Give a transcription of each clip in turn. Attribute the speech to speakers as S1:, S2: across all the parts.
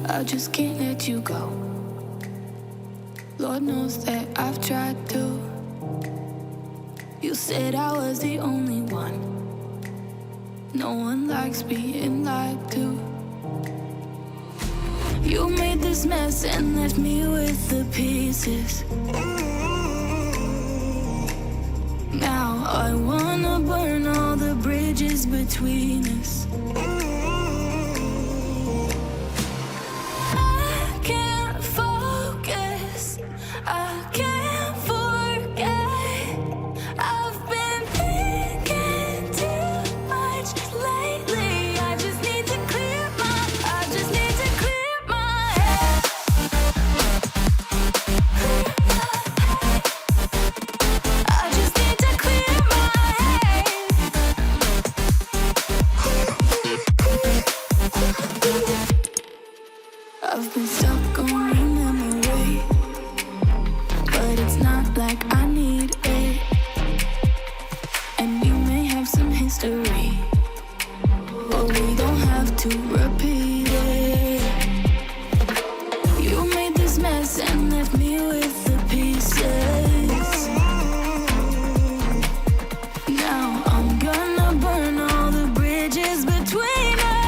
S1: I just can't let you go. Lord knows that I've tried to. You said I was the only one. No one likes being lied to. You made this mess and left me with the pieces. Now I wanna burn all the bridges between us. I've been stuck on your memory, but it's not like I need it. And we may have some history, but we don't have to repeat it. You made this mess and left me with the pieces. Now I'm gonna burn all the bridges between us.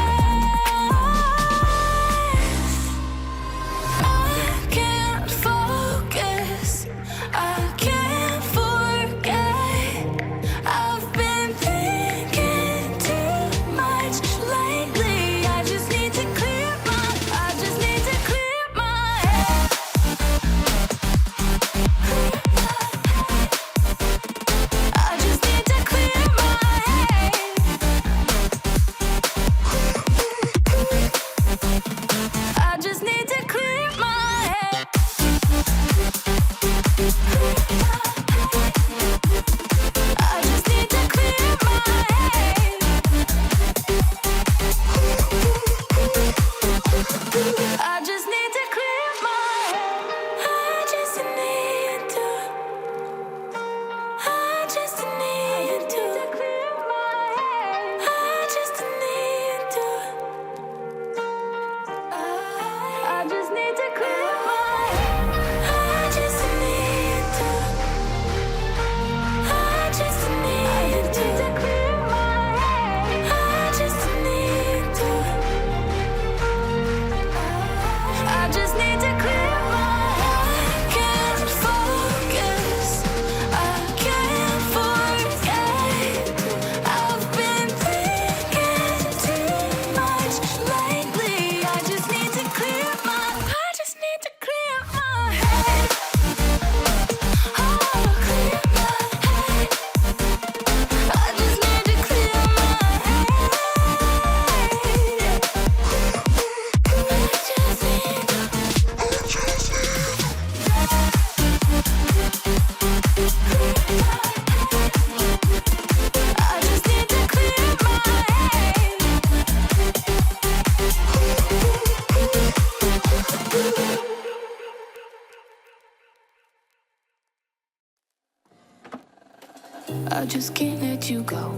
S1: I just can't let you go.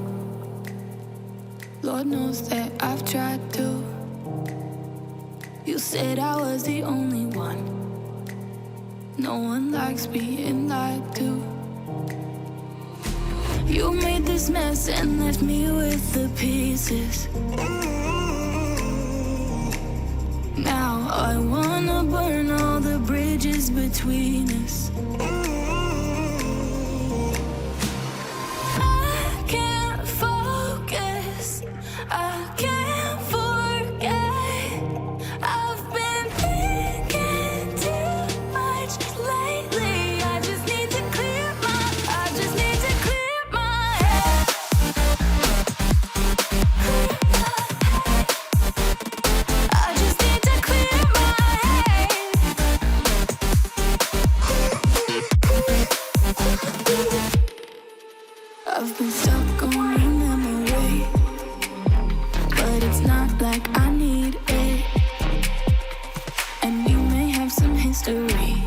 S1: Lord knows that I've tried to. You said I was the only one. No one likes being lied to. You made this mess and left me with the pieces. Now I wanna burn all the bridges between us. I've been stuck on your memory, but it's not like I need it. And we may have some history,